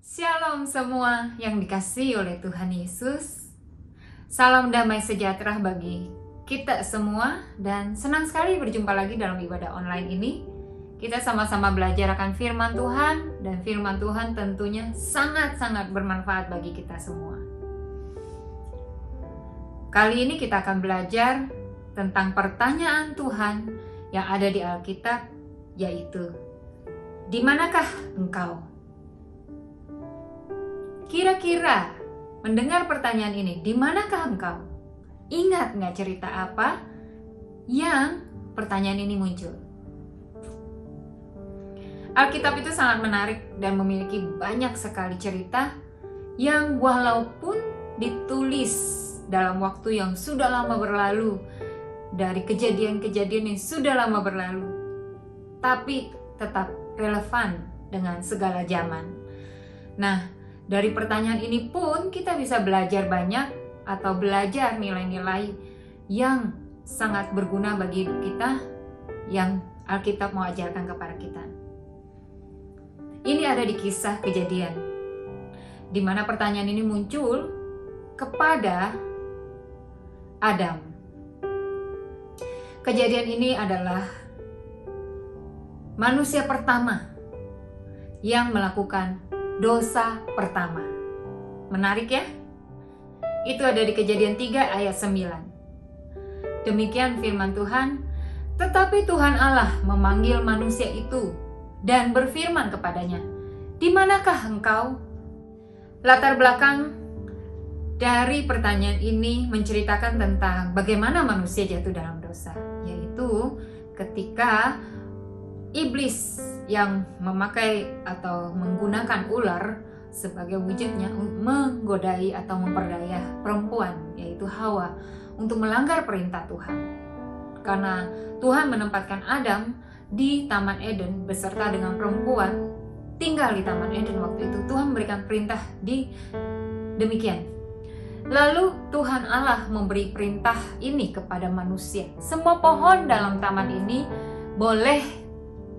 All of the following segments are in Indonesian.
Shalom semua yang dikasihi oleh Tuhan Yesus. Salam damai sejahtera bagi kita semua dan senang sekali berjumpa lagi dalam ibadah online ini. Kita sama-sama belajar akan firman Tuhan dan firman Tuhan tentunya sangat-sangat bermanfaat bagi kita semua. Kali ini kita akan belajar tentang pertanyaan Tuhan yang ada di Alkitab, yaitu di manakah engkau? Kira-kira mendengar pertanyaan ini, di manakah engkau? Ingat nggak cerita apa yang pertanyaan ini muncul? Alkitab itu sangat menarik dan memiliki banyak sekali cerita yang walaupun ditulis dalam waktu yang sudah lama berlalu, dari kejadian-kejadian yang sudah lama berlalu, tapi tetap relevan dengan segala zaman. Nah, dari pertanyaan ini pun kita bisa belajar banyak atau belajar nilai-nilai yang sangat berguna bagi hidup kita yang Alkitab mau ajarkan kepada kita. Ini ada di Kisah Kejadian, di mana pertanyaan ini muncul kepada Adam. Kejadian ini adalah manusia pertama yang melakukan dosa pertama. Menarik ya? Itu ada di Kejadian 3 ayat 9. Demikian firman Tuhan. Tetapi Tuhan Allah memanggil manusia itu dan berfirman kepadanya, "Di manakah engkau?" Latar belakang dari pertanyaan ini menceritakan tentang bagaimana manusia jatuh dalam dosa, yaitu ketika iblis yang memakai atau menggunakan ular sebagai wujudnya menggodai atau memperdaya perempuan, yaitu Hawa, untuk melanggar perintah Tuhan. Karena Tuhan menempatkan Adam di Taman Eden beserta dengan perempuan tinggal di Taman Eden waktu itu, Tuhan memberikan perintah demikian. Lalu Tuhan Allah memberi perintah ini kepada manusia. Semua pohon dalam taman ini boleh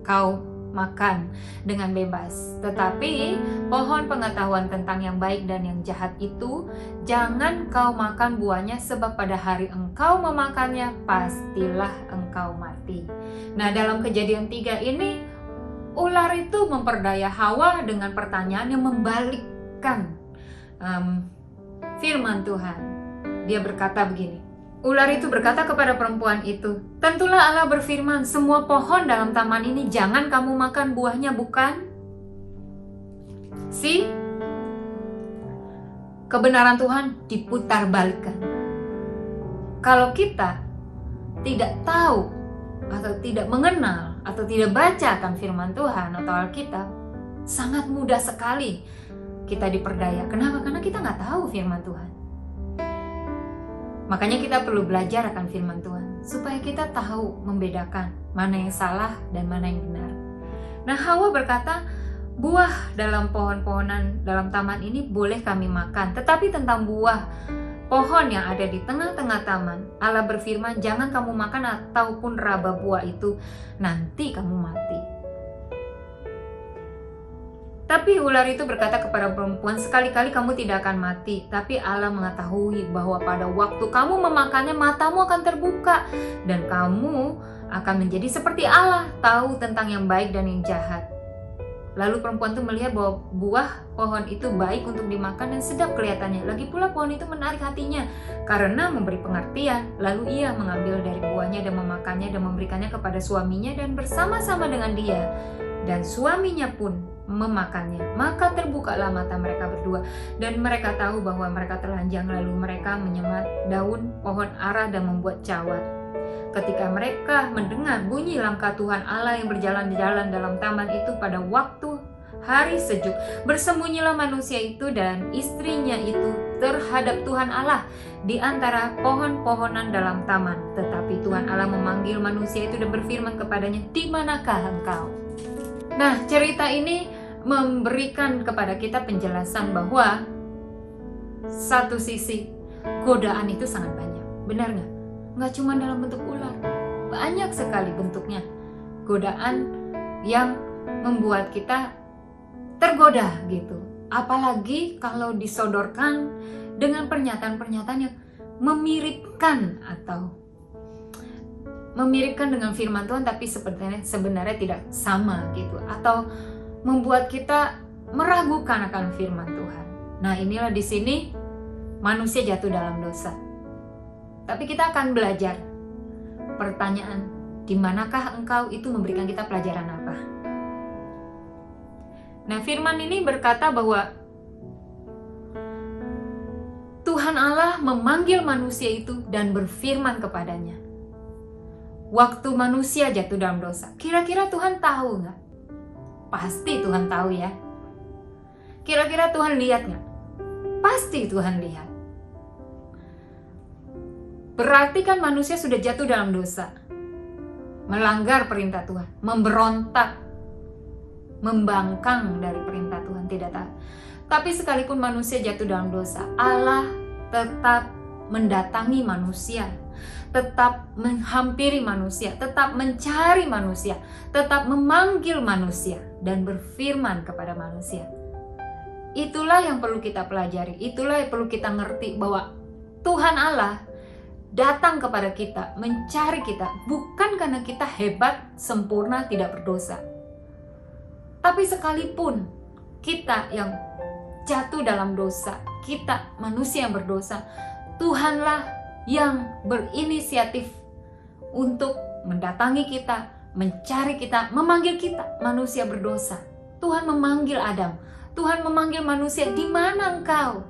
kau makan dengan bebas, tetapi pohon pengetahuan tentang yang baik dan yang jahat itu jangan kau makan buahnya, sebab pada hari engkau memakannya pastilah engkau mati. Nah, dalam Kejadian 3 ini ular itu memperdaya Hawa dengan pertanyaan yang membalikkan firman Tuhan. Dia berkata begini, ular itu berkata kepada perempuan itu, "Tentulah Allah berfirman, semua pohon dalam taman ini jangan kamu makan buahnya, bukan?" Kebenaran Tuhan diputar balikan. Kalau kita tidak tahu atau tidak mengenal atau tidak baca akan firman Tuhan atau Alkitab, sangat mudah sekali kita diperdaya. Kenapa? Karena kita nggak tahu firman Tuhan. Makanya kita perlu belajar akan firman Tuhan supaya kita tahu membedakan mana yang salah dan mana yang benar. Nah, Hawa berkata, buah dalam pohon-pohonan dalam taman ini boleh kami makan, tetapi tentang buah pohon yang ada di tengah-tengah taman, Allah berfirman, jangan kamu makan ataupun raba buah itu, nanti kamu mati. Tapi ular itu berkata kepada perempuan, sekali-kali kamu tidak akan mati, tapi Allah mengetahui bahwa pada waktu kamu memakannya matamu akan terbuka dan kamu akan menjadi seperti Allah, tahu tentang yang baik dan yang jahat. Lalu perempuan itu melihat bahwa buah pohon itu baik untuk dimakan dan sedap kelihatannya. Lagi pula pohon itu menarik hatinya karena memberi pengertian. Lalu ia mengambil dari buahnya dan memakannya dan memberikannya kepada suaminya dan bersama-sama dengan dia. Dan suaminya pun memakannya. Maka terbukalah mata mereka berdua dan mereka tahu bahwa mereka telanjang. Lalu mereka menyemat daun pohon ara dan membuat cawat. Ketika mereka mendengar bunyi langkah Tuhan Allah yang berjalan-jalan dalam taman itu pada waktu hari sejuk, bersembunyilah manusia itu dan istrinya itu terhadap Tuhan Allah di antara pohon-pohonan dalam taman. Tetapi Tuhan Allah memanggil manusia itu dan berfirman kepadanya, "Di manakah engkau?" Nah, cerita ini memberikan kepada kita penjelasan bahwa satu sisi godaan itu sangat banyak. Benar nggak? Nggak cuma dalam bentuk ular, banyak sekali bentuknya. Godaan yang membuat kita tergoda gitu. Apalagi kalau disodorkan dengan pernyataan-pernyataan yang memiripkan dengan firman Tuhan, tapi sebenarnya tidak sama gitu, atau membuat kita meragukan akan firman Tuhan. Nah, inilah di sini manusia jatuh dalam dosa. Tapi kita akan belajar. Pertanyaan, di manakah engkau, itu memberikan kita pelajaran apa? Nah, firman ini berkata bahwa Tuhan Allah memanggil manusia itu dan berfirman kepadanya. Waktu manusia jatuh dalam dosa, kira-kira Tuhan tahu nggak? Pasti Tuhan tahu ya. Kira-kira Tuhan lihat nggak? Pasti Tuhan lihat. Berarti kan manusia sudah jatuh dalam dosa, melanggar perintah Tuhan, memberontak, membangkang dari perintah Tuhan, tidak tahu. Tapi sekalipun manusia jatuh dalam dosa, Allah tetap mendatangi manusia, tetap menghampiri manusia, tetap mencari manusia, tetap memanggil manusia dan berfirman kepada manusia. Itulah yang perlu kita pelajari, itulah yang perlu kita ngerti, bahwa Tuhan Allah datang kepada kita, mencari kita, bukan karena kita hebat, sempurna, tidak berdosa. Tapi sekalipun kita yang jatuh dalam dosa, kita manusia yang berdosa, Tuhanlah yang berinisiatif untuk mendatangi kita, mencari kita, memanggil kita, manusia berdosa. Tuhan memanggil Adam, Tuhan memanggil manusia, di mana engkau?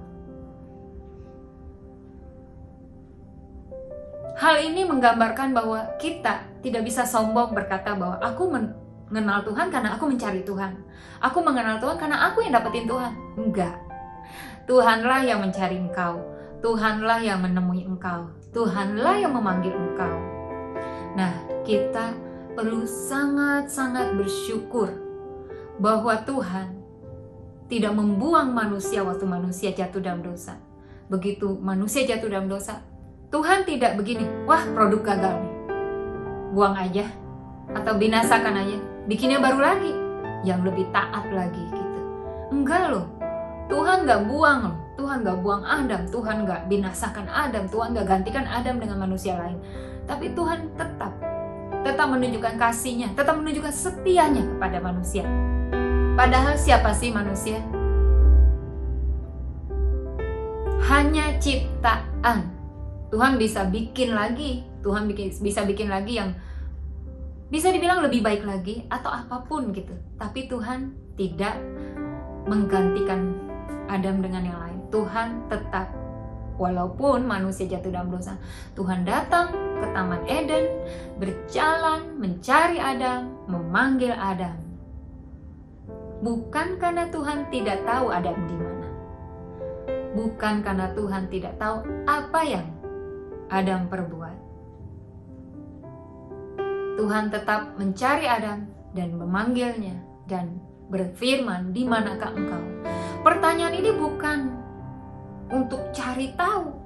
Hal ini menggambarkan bahwa kita tidak bisa sombong berkata bahwa aku mengenal Tuhan karena aku mencari Tuhan. Aku mengenal Tuhan karena aku yang dapetin Tuhan. Enggak. Tuhanlah yang mencari engkau. Tuhanlah yang menemui engkau. Tuhanlah yang memanggil engkau. Nah, kita perlu sangat-sangat bersyukur bahwa Tuhan tidak membuang manusia waktu manusia jatuh dalam dosa. Begitu manusia jatuh dalam dosa, Tuhan tidak begini, wah produk gagal nih, buang aja, atau binasakan aja, bikinnya baru lagi, yang lebih taat lagi gitu. Enggak loh, Tuhan gak buang loh, Tuhan gak buang Adam, Tuhan gak binasakan Adam, Tuhan gak gantikan Adam dengan manusia lain. Tapi Tuhan tetap menunjukkan kasih-Nya, tetap menunjukkan setianya kepada manusia. Padahal siapa sih manusia? Hanya ciptaan. Tuhan bisa bikin lagi, bisa bikin lagi yang bisa dibilang lebih baik lagi atau apapun gitu. Tapi Tuhan tidak menggantikan Adam dengan yang lain. Tuhan tetap, walaupun manusia jatuh dalam dosa, Tuhan datang ke Taman Eden, berjalan mencari Adam, memanggil Adam. Bukan karena Tuhan tidak tahu Adam di mana. Bukan karena Tuhan tidak tahu apa yang Adam perbuat. Tuhan tetap mencari Adam dan memanggilnya dan berfirman, di manakah engkau? Pertanyaan ini bukan untuk cari tahu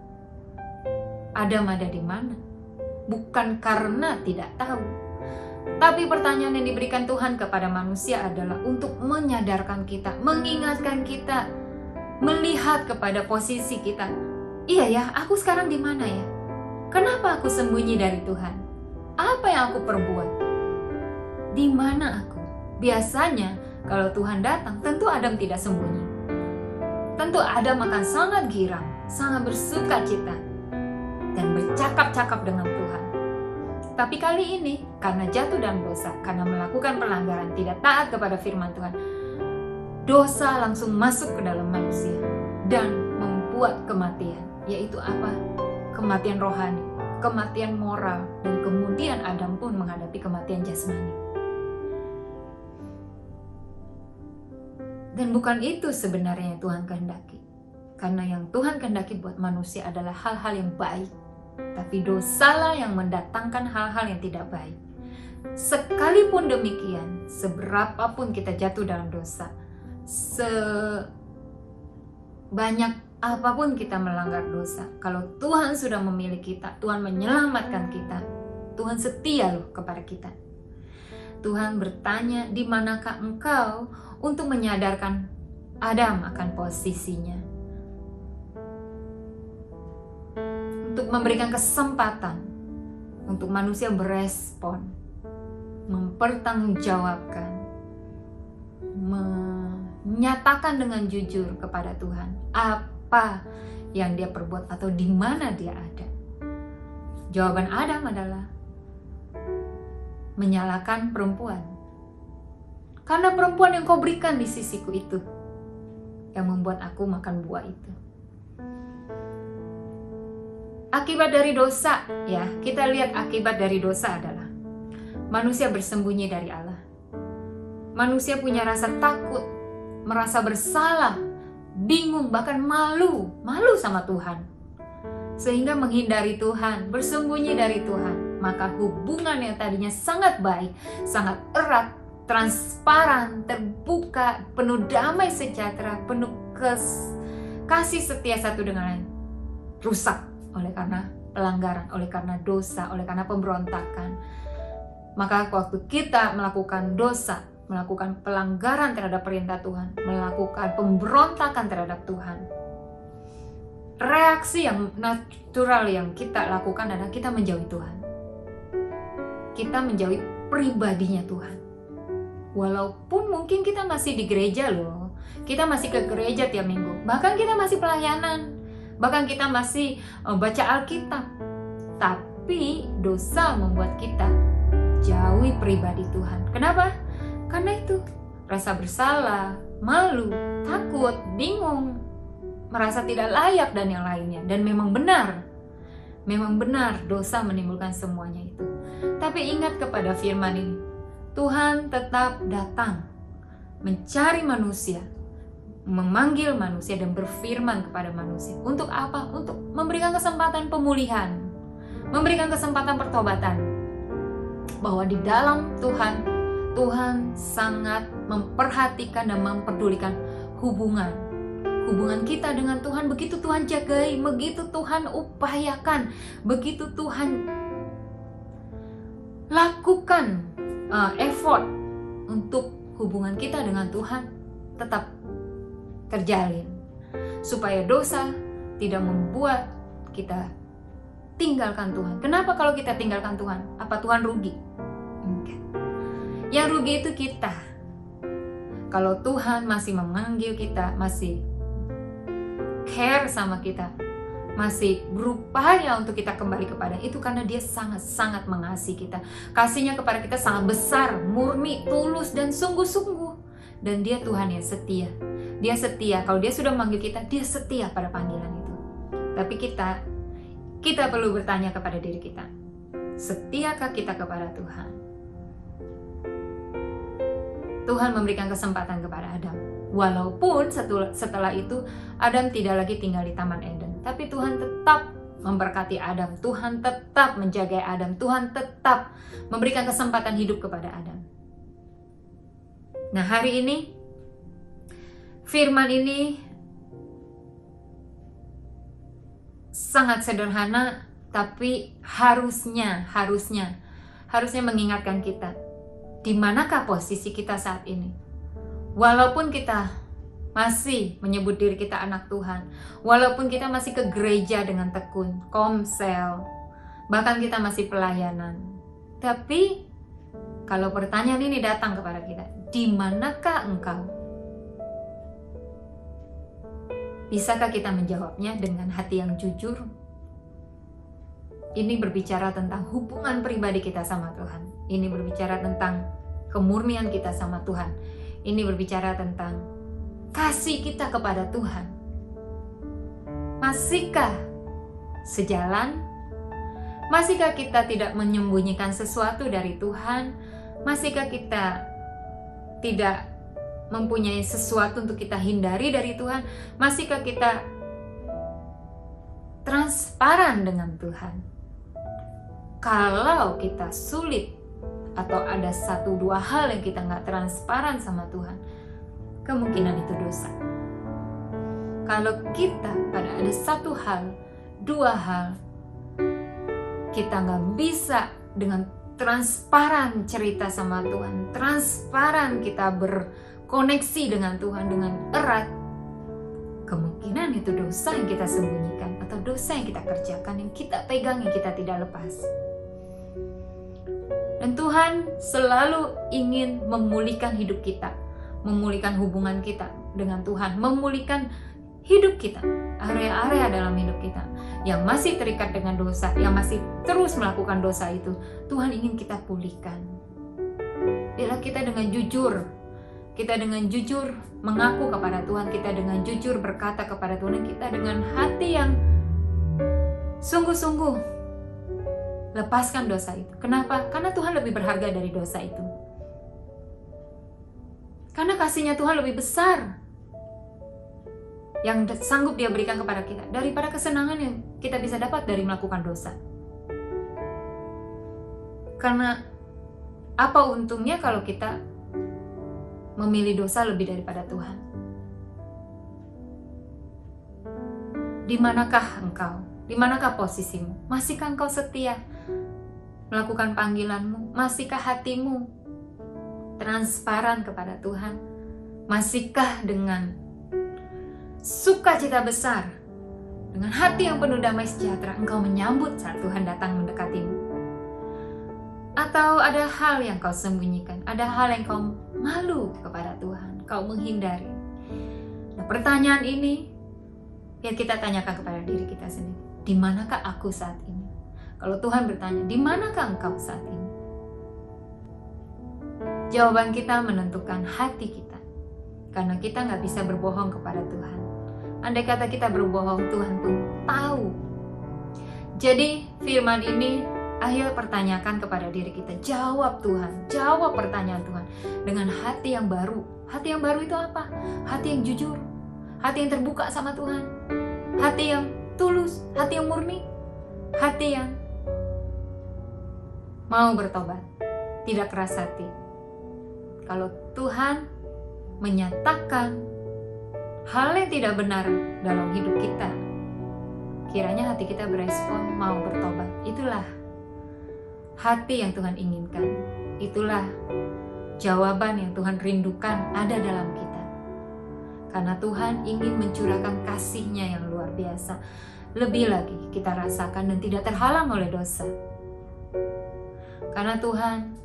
Adam ada di mana. Bukan karena tidak tahu. Tapi pertanyaan yang diberikan Tuhan kepada manusia adalah untuk menyadarkan kita, mengingatkan kita, melihat kepada posisi kita. Iya ya, aku sekarang di mana ya? Kenapa aku sembunyi dari Tuhan? Apa yang aku perbuat? Di mana aku? Biasanya kalau Tuhan datang, tentu Adam tidak sembunyi. Tentu Adam akan sangat girang, sangat bersuka cita, dan bercakap-cakap dengan Tuhan. Tapi kali ini, karena jatuh dalam dosa, karena melakukan pelanggaran, tidak taat kepada firman Tuhan, dosa langsung masuk ke dalam manusia dan membuat kematian. Yaitu apa? Kematian rohani, kematian moral, dan kemudian Adam pun menghadapi kematian jasmani. Dan bukan itu sebenarnya yang Tuhan kehendaki. Karena yang Tuhan kehendaki buat manusia adalah hal-hal yang baik. Tapi dosalah yang mendatangkan hal-hal yang tidak baik. Sekalipun demikian, seberapapun kita jatuh dalam dosa, sebanyak apapun kita melanggar dosa, kalau Tuhan sudah memilih kita, Tuhan menyelamatkan kita, Tuhan setia loh kepada kita. Tuhan bertanya, di manakah engkau, untuk menyadarkan Adam akan posisinya, untuk memberikan kesempatan untuk manusia berespon, mempertanggungjawabkan, menyatakan dengan jujur kepada Tuhan apa yang dia perbuat atau di mana dia ada. Jawaban Adam adalah menyalahkan perempuan. Karena perempuan yang kau berikan di sisiku itu yang membuat aku makan buah itu. Akibat dari dosa, ya, kita lihat akibat dari dosa adalah manusia bersembunyi dari Allah. Manusia punya rasa takut, merasa bersalah, bingung, bahkan malu sama Tuhan. Sehingga menghindari Tuhan, bersembunyi dari Tuhan. Maka hubungan yang tadinya sangat baik, sangat erat, transparan, terbuka, penuh damai sejahtera, penuh kasih setia satu dengan lain, rusak oleh karena pelanggaran, oleh karena dosa, oleh karena pemberontakan. Maka waktu kita melakukan dosa, melakukan pelanggaran terhadap perintah Tuhan, melakukan pemberontakan terhadap Tuhan, reaksi yang natural yang kita lakukan adalah kita menjauhi Tuhan. Kita menjauhi pribadinya Tuhan. Walaupun mungkin kita masih di gereja loh, kita masih ke gereja tiap minggu, bahkan kita masih pelayanan, bahkan kita masih baca Alkitab. Tapi dosa membuat kita jauhi pribadi Tuhan. Kenapa? Karena itu rasa bersalah, malu, takut, bingung, merasa tidak layak dan yang lainnya. Dan memang benar dosa menimbulkan semuanya itu. Tapi ingat kepada firman ini, Tuhan tetap datang mencari manusia, memanggil manusia dan berfirman kepada manusia. Untuk apa? Untuk memberikan kesempatan pemulihan, memberikan kesempatan pertobatan. Bahwa di dalam Tuhan sangat memperhatikan dan memperdulikan hubungan kita dengan Tuhan. Begitu Tuhan jagai, begitu Tuhan upayakan, begitu Tuhan lakukan effort untuk hubungan kita dengan Tuhan tetap terjalin, supaya dosa tidak membuat kita tinggalkan Tuhan. Kenapa kalau kita tinggalkan Tuhan? Apa Tuhan rugi? Enggak. Yang rugi itu kita. Kalau Tuhan masih memanggil kita, masih care sama kita, masih berupaya untuk kita kembali kepada itu, karena dia sangat-sangat mengasihi kita. Kasihnya kepada kita sangat besar, murni, tulus, dan sungguh-sungguh. Dan dia Tuhan yang setia. Dia setia. Kalau dia sudah memanggil kita, dia setia pada panggilan itu. Tapi kita perlu bertanya kepada diri kita, setiakah kita kepada Tuhan? Tuhan memberikan kesempatan kepada Adam. Walaupun setelah itu Adam tidak lagi tinggal di Taman Eden, tapi Tuhan tetap memberkati Adam, Tuhan tetap menjaga Adam, Tuhan tetap memberikan kesempatan hidup kepada Adam. Nah, hari ini firman ini sangat sederhana, tapi harusnya mengingatkan kita, di manakah posisi kita saat ini? Walaupun kita masih menyebut diri kita anak Tuhan, walaupun kita masih ke gereja dengan tekun, komsel, bahkan kita masih pelayanan, tapi kalau pertanyaan ini datang kepada kita, di manakah engkau? Bisakah kita menjawabnya dengan hati yang jujur? Ini berbicara tentang hubungan pribadi kita sama Tuhan. Ini berbicara tentang kemurnian kita sama Tuhan. Ini berbicara tentang kasih kita kepada Tuhan. Masihkah sejalan? Masihkah kita tidak menyembunyikan sesuatu dari Tuhan? Masihkah kita tidak mempunyai sesuatu untuk kita hindari dari Tuhan? Masihkah kita transparan dengan Tuhan? Kalau kita sulit atau ada 1-2 hal yang kita nggak transparan sama Tuhan, kemungkinan itu dosa. Kalau kita pada ada 1 hal, 2 hal, kita nggak bisa dengan transparan cerita sama Tuhan, transparan kita koneksi dengan Tuhan dengan erat, kemungkinan itu dosa yang kita sembunyikan atau dosa yang kita kerjakan, yang kita pegang, yang kita tidak lepas. Dan Tuhan selalu ingin memulihkan hidup kita, memulihkan hubungan kita dengan Tuhan, memulihkan hidup kita, area-area dalam hidup kita yang masih terikat dengan dosa, yang masih terus melakukan dosa itu. Tuhan ingin kita pulihkan. Bila kita dengan jujur mengaku kepada Tuhan, kita dengan jujur berkata kepada Tuhan, kita dengan hati yang sungguh-sungguh lepaskan dosa itu. Kenapa? Karena Tuhan lebih berharga dari dosa itu. Karena kasihnya Tuhan lebih besar yang sanggup Dia berikan kepada kita daripada kesenangan yang kita bisa dapat dari melakukan dosa. Karena apa untungnya kalau kita memilih dosa lebih daripada Tuhan? Di manakah engkau? Di manakah posisimu? Masihkah engkau setia melakukan panggilanmu? Masihkah hatimu transparan kepada Tuhan? Masihkah dengan sukacita besar, dengan hati yang penuh damai sejahtera, engkau menyambut saat Tuhan datang mendekatimu? Atau ada hal yang kau sembunyikan, ada hal yang kau malu kepada Tuhan, kau menghindari? Nah, pertanyaan ini ya kita tanyakan kepada diri kita sendiri. Di manakah aku saat ini? Kalau Tuhan bertanya, di manakah engkau saat ini? Jawaban kita menentukan hati kita. Karena kita nggak bisa berbohong kepada Tuhan. Andai kata kita berbohong, Tuhan pun tahu. Jadi firman ini, ayo pertanyakan kepada diri kita. Jawab Tuhan, jawab pertanyaan Tuhan dengan hati yang baru. Hati yang baru itu apa? Hati yang jujur, hati yang terbuka sama Tuhan, hati yang tulus, hati yang murni, hati yang mau bertobat, tidak keras hati. Kalau Tuhan menyatakan hal yang tidak benar dalam hidup kita, kiranya hati kita berespon mau bertobat. Itulah hati yang Tuhan inginkan. Itulah jawaban yang Tuhan rindukan ada dalam kita. Karena Tuhan ingin mencurahkan kasih-Nya yang luar biasa. Lebih lagi kita rasakan dan tidak terhalang oleh dosa. Karena Tuhan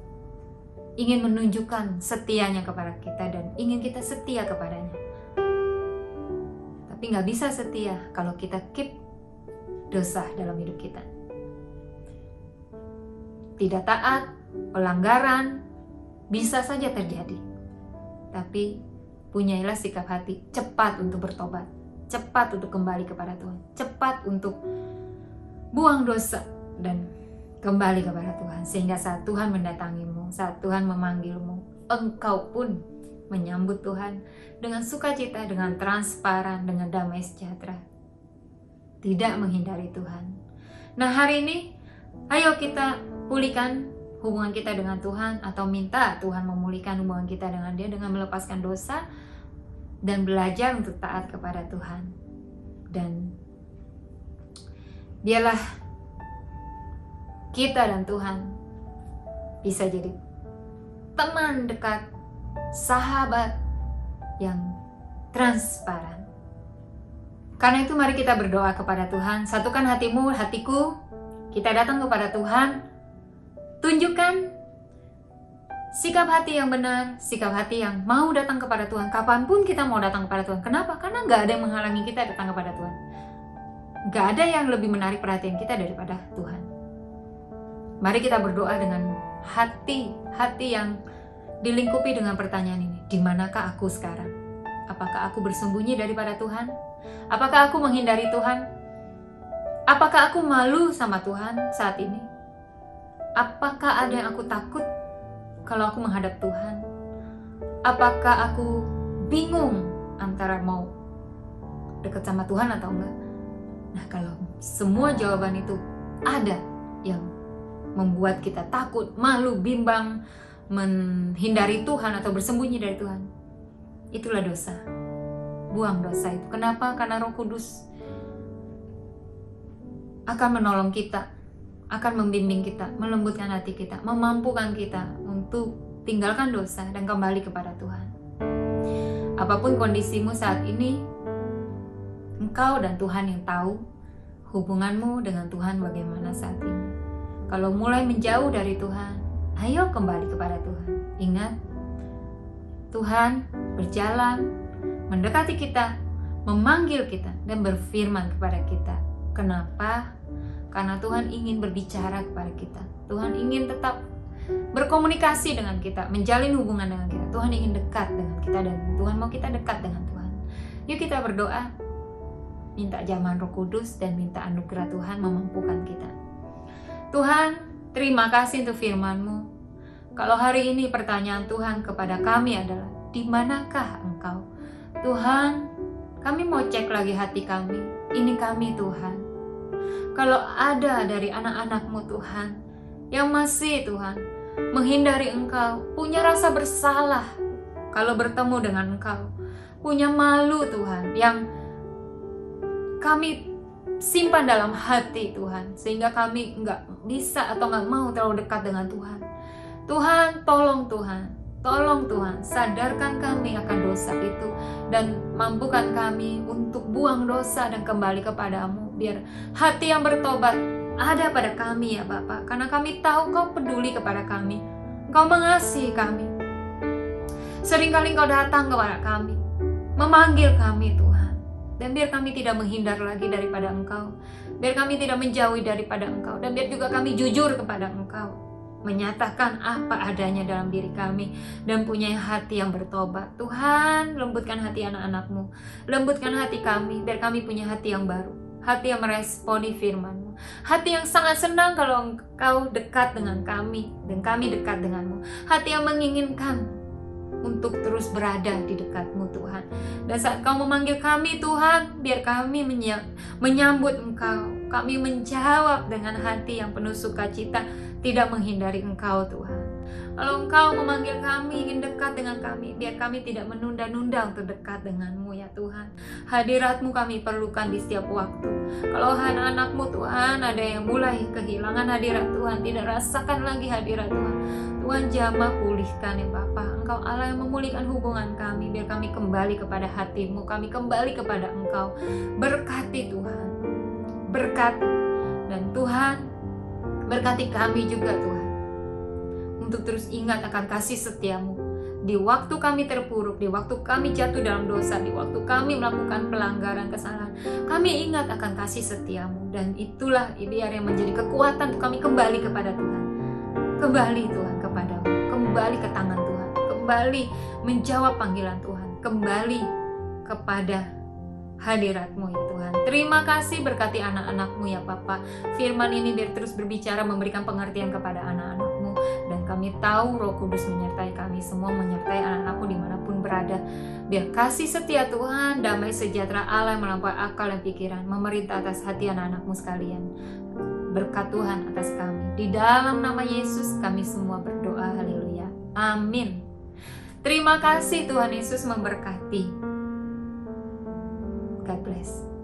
ingin menunjukkan setianya kepada kita dan ingin kita setia kepadanya. Tapi gak bisa setia kalau kita keep dosa dalam hidup kita. Tidak taat, pelanggaran bisa saja terjadi. Tapi punyailah sikap hati cepat untuk bertobat, cepat untuk kembali kepada Tuhan, cepat untuk buang dosa dan kembali kepada Tuhan. Sehingga saat Tuhan mendatangimu, saat Tuhan memanggilmu, engkau pun menyambut Tuhan dengan sukacita, dengan transparan, dengan damai sejahtera. Tidak menghindari Tuhan. Nah, hari ini ayo kita pulihkan hubungan kita dengan Tuhan, atau minta Tuhan memulihkan hubungan kita dengan Dia dengan melepaskan dosa dan belajar untuk taat kepada Tuhan. Dan biarlah kita dan Tuhan bisa jadi teman dekat, sahabat yang transparan. Karena itu mari kita berdoa kepada Tuhan. Satukan hatimu, hatiku. Kita datang kepada Tuhan. Tunjukkan sikap hati yang benar, sikap hati yang mau datang kepada Tuhan. Kapanpun kita mau datang kepada Tuhan. Kenapa? Karena gak ada yang menghalangi kita datang kepada Tuhan. Gak ada yang lebih menarik perhatian kita daripada Tuhan. Mari kita berdoa dengan hati yang dilingkupi dengan pertanyaan ini. Di manakah aku sekarang? Apakah aku bersembunyi daripada Tuhan? Apakah aku menghindari Tuhan? Apakah aku malu sama Tuhan saat ini? Apakah ada yang aku takut kalau aku menghadap Tuhan? Apakah aku bingung antara mau dekat sama Tuhan atau enggak? Nah, kalau semua jawaban itu ada yang membuat kita takut, malu, bimbang, menghindari Tuhan atau bersembunyi dari Tuhan, itulah dosa. Buang dosa itu. Kenapa? Karena Roh Kudus akan menolong kita, akan membimbing kita, melembutkan hati kita, memampukan kita untuk tinggalkan dosa dan kembali kepada Tuhan. Apapun kondisimu saat ini, Engkau dan Tuhan yang tahu hubunganmu dengan Tuhan bagaimana saat ini. Kalau mulai menjauh dari Tuhan, ayo kembali kepada Tuhan. Ingat, Tuhan berjalan, mendekati kita, memanggil kita, dan berfirman kepada kita. Kenapa? Karena Tuhan ingin berbicara kepada kita. Tuhan ingin tetap berkomunikasi dengan kita, menjalin hubungan dengan kita. Tuhan ingin dekat dengan kita, dan Tuhan mau kita dekat dengan Tuhan. Yuk kita berdoa, minta jamaan Roh Kudus, dan minta anugerah Tuhan memampukan kita. Tuhan, terima kasih untuk firman-Mu. Kalau hari ini pertanyaan Tuhan kepada kami adalah, di manakah Engkau? Tuhan, kami mau cek lagi hati kami. Ini kami Tuhan. Kalau ada dari anak-anak-Mu Tuhan, yang masih Tuhan menghindari Engkau, punya rasa bersalah kalau bertemu dengan Engkau, punya malu Tuhan, yang kami simpan dalam hati Tuhan, sehingga kami nggak bisa atau nggak mau terlalu dekat dengan Tuhan. Tuhan, tolong Tuhan, sadarkan kami akan dosa itu, dan mampukan kami untuk buang dosa dan kembali kepadamu, biar hati yang bertobat ada pada kami ya Bapa, karena kami tahu Kau peduli kepada kami, Kau mengasihi kami. Seringkali Kau datang kepada kami, memanggil kami Tuhan, dan biar kami tidak menghindar lagi daripada Engkau, biar kami tidak menjauhi daripada Engkau, dan biar juga kami jujur kepada Engkau, menyatakan apa adanya dalam diri kami, dan punya hati yang bertobat. Tuhan, lembutkan hati anak-anak-Mu, lembutkan hati kami, biar kami punya hati yang baru, hati yang meresponi firman-Mu, hati yang sangat senang kalau Engkau dekat dengan kami, dan kami dekat dengan-Mu, hati yang menginginkan untuk terus berada di dekat-Mu Tuhan. Dan saat Kau memanggil kami Tuhan, biar kami menyambut Engkau, kami menjawab dengan hati yang penuh sukacita, tidak menghindari Engkau Tuhan. Kalau Engkau memanggil kami, ingin dekat dengan kami, biar kami tidak menunda-nunda untuk dekat dengan-Mu ya Tuhan. Hadirat-Mu kami perlukan di setiap waktu. Kalau anak-anak-Mu Tuhan ada yang mulai kehilangan hadirat Tuhan, tidak rasakan lagi hadirat Tuhan, Tuhan jamah pulihkan ya Bapa. Engkau Allah yang memulihkan hubungan kami, biar kami kembali kepada hati-Mu, kami kembali kepada Engkau. Berkati Tuhan, berkati. Dan Tuhan, berkati kami juga Tuhan, untuk terus ingat akan kasih setia-Mu di waktu kami terpuruk, di waktu kami jatuh dalam dosa, di waktu kami melakukan pelanggaran, kesalahan. Kami ingat akan kasih setia-Mu, dan itulah biar yang menjadi kekuatan untuk kami kembali kepada Tuhan. Kembali Tuhan kepada-Mu, kembali ke tangan Tuhan, kembali menjawab panggilan Tuhan, kembali kepada hadirat-Mu ya Tuhan. Terima kasih, berkati anak-anak-Mu ya Bapa. Firman ini biar terus berbicara, memberikan pengertian kepada anak-anak-Mu, dan kami tahu Roh Kudus menyertai kami semua, menyertai anak-anak-Mu dimanapun berada. Biar kasih setia Tuhan, damai sejahtera Allah yang melampaui akal dan pikiran memerintah atas hati anak-anak-Mu sekalian. Berkat Tuhan atas kami. Di dalam nama Yesus kami semua berdoa, haleluya, amin. Terima kasih, Tuhan Yesus memberkati. God bless.